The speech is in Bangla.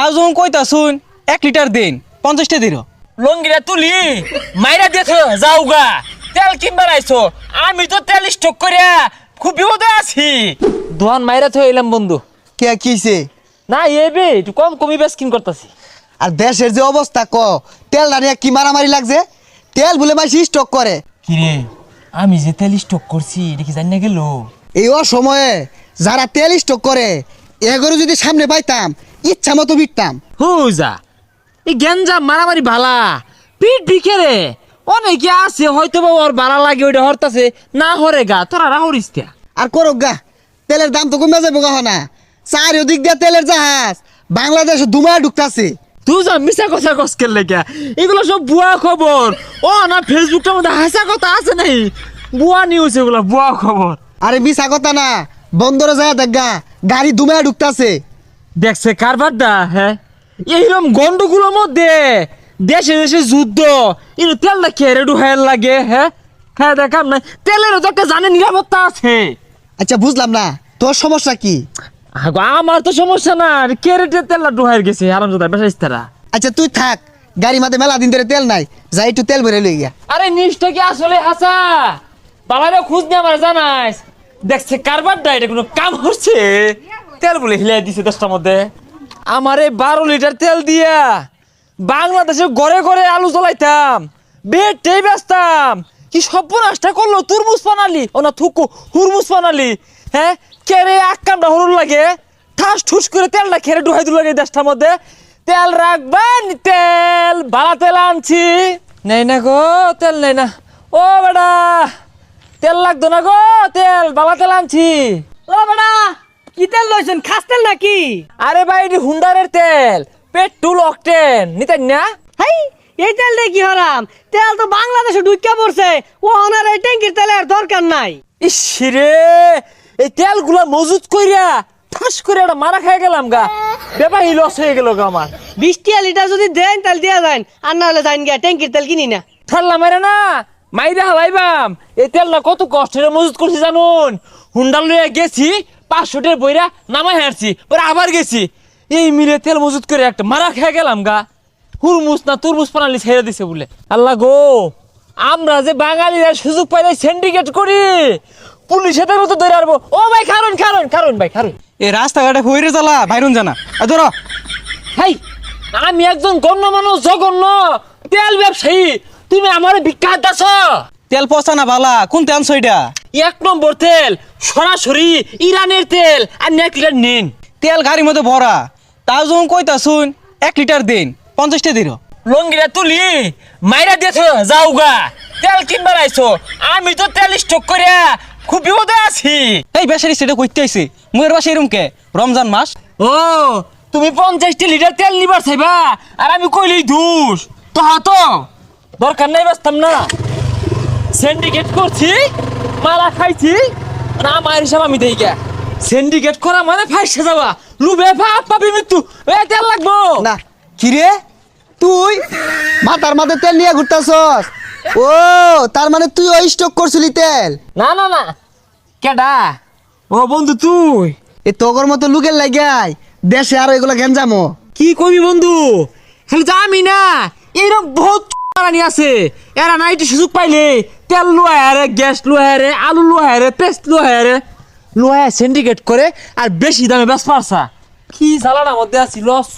তাও যখন কইতা শুন 1 লিটার দিন 50টা দিন লঙ্গিরা তুলি মাইরা দিয়েছ যাওগা তেল কিনবার আইছো আমি তো তেল স্টক করে খুব বিপদে আছি দোয়ান মাইরা তো এলাম বন্ধু কে কিছে না এবে একটু কমই বেশ কিন করতেছি আর দেশের যে অবস্থা তেল নিয়ে কি মারামারি লাগছে তেল বলে মাইছি স্টক করে কিরে আমি যে তেল স্টক করছি এটা কি জানি না গেল এই অসময়ে যারা তেল স্টক করে এগোরও যদি সামনে পাইতাম ইচ্ছা মতো বিকতাম হুজা এই গেঞ্জা মারামারি ভালা পিট বিকেরে অনেকে আছে হয়তো বা ওর ভাড়া লাগে ওইটা হরতাছে না হরে গা তোরা রাহরিস তে আর করক গা তেলের দাম তো কমে যাবে গা না চারিদিক দিয়ে তেলের জাহাজ বাংলাদেশে দুমায় ঢুকতাছে তুই যা মিছা কথা কসকের লেগে এগুলো সব বুয়া খবর ও না ফেসবুকটার মধ্যে হাসা কথা আছে নাই বুয়া নিউজ এগুলো বুয়া খবর আরে মিছা কথা না বন্দরে যায় দেখ গা গাড়ি দুমায় ঢুকতাছে দেখছে কারবার দা হ্যাঁ এইরকম গন্ডগুলোর মধ্যে দেশে দেশে যুদ্ধ এর তেলটা খেয়ে ডুহাইল লাগে হ্যাঁ হ্যাঁ দেখাম না তেলেরও তো একটা জানে নিরাপত্তা আছে আচ্ছা বুঝলাম না তোর সমস্যা কি আগো আমার তো সমস্যা না কেরেটে তেলটা ডুহাইল গেছে আরামদাদা বেসাইস তারা আচ্ছা তুই থাক গাড়ি মাঝে মেলা দিন ধরে তেল নাই যাই একটু তেল ভরে লই গিয়া আরে নিষ্ঠা কি আসলে হাসা বাবারে খোঁজ নিয়ে আমার জানাইস দেখছে কারবারটা এটা কোনো কাম হচ্ছে তেল বলে হিলাই দিছে দশটার মধ্যে আমারে 12 লিটার তেল দিয়া বাংলাদেশে ঘরে ঘরে আলু জ্বলাইতাম বেটেই বেচতাম কি সর্বনাশটা করলো তুরমুজ পানালি ও না থুকু হুরমুজ পানালি হ্যাঁ কেরে আক্কামটা হরুন লাগে ঠাস ঠুস করে তেলটা খেরে ডুহাই দিল লাগে দেশটার মধ্যে তেল রাখবেন তেল বালা তেল আনছি নেই না গো তেল নেই না ও বেটা তেল লাগতো না গো তেল বালা তেল আনছি ও বেটা কি তেল লইছেন খাস তেল নাকি আরে ভাই এটি হুন্ডারের তেল পেট্রোল অকটেন নিতেন না হাই এই তেল দিয়ে কি হরাম তেল তো বাংলাদেশে ঢুকিয়া পড়ছে ও ওনার এই ট্যাঙ্কির তেলের দরকার নাই ইস রে এই তেলগুলা মজুত কইরা ঠাস করে একটা মারা খেয়ে গেলাম গা ব্যাপারই লস হয়ে গেল গা আমার 20 লিটার যদি দেন তেল দিয়া যান আর না হলে যাইন গিয়া ট্যাঙ্কির তেল কিনি না ঠাল্লা মারে না মাইরা হালাইবাম এই তেলটা কত কষ্টের মজুত করছি জানুন হুন্ডা লইয়া গেছি 500 টাকা বইরা নামাই হারছি পরে আবার গেছি এই মিলে তেল মজুত করে একটা মারা খেয়ে গেলাম গা হুরমুজ না তুরমুজ পানালি ছেড়ে দিছে বলে আল্লাহ গো আমরা যে বাঙালিরা সুযোগ পাইলে সিন্ডিকেট করি পুলিশের মতো ধরে আসবো ও ভাই খারুন খারুন খারুন ভাই খারুন এই রাস্তাঘাটে হইরে জ্বালা বাইরুন জানা ধরো হাই আমি একজন গণ্যমান্য জঘন্য তেল ব্যবসায়ী তুমি আমার ভিক্ষা দাস তেল পচা না বালা কোন তেল ছয়টা 1 নম্বর তেল সরাসরি ইরানের তেল আর 1 লিটার নিন তেল গাড়ির মধ্যে ভরা তাও যখন কইতা শুন 1 লিটার দিন 50টা দিন লঙ্গিরা তুলি মাইরা দিয়েছ যাওগা তেল কিনবার আইছো আমি তো তেল স্টক করে খুব বিপদে আছি এই বেশারি সেটা কইতে আইছে মুয়ের বাসা এরম কে রমজান মাস ও তুমি 50 লিটার তেল নিবার চাইবা আর আমি কইলেই ধুস তো দরকার নাই বাঁচতাম না সিন্ডিকেট করছি মালা খাইছি না আমার হিসাব আমি দেই গা সিন্ডিকেট করা মানে ফাইসে যাওয়া লুবে ভাব পাবি মৃত্যু এ তেল লাগবো না কিরে তুই মাথার মাথায় তেল নিয়ে ঘুরতাছস ও তার মানে তুই ওই স্টক করছিলি তেল না না না কেডা ও বন্ধু তুই এ তোগর মতো লুকের লাগাই দেশে আর এগুলো গেঞ্জামো কি কবি বন্ধু খালি তো আমি না এরকম বহুত রানি আছে এরা নাইটি সুযোগ পাইলে তেল লোহারে গ্যাস লোহারে আলু লোহারে পেস্ট লোহারে লোহায় সিন্ডিকেট করে আর বেশি দামে বেশ পারছা কি জ্বালানার মধ্যে আছি লস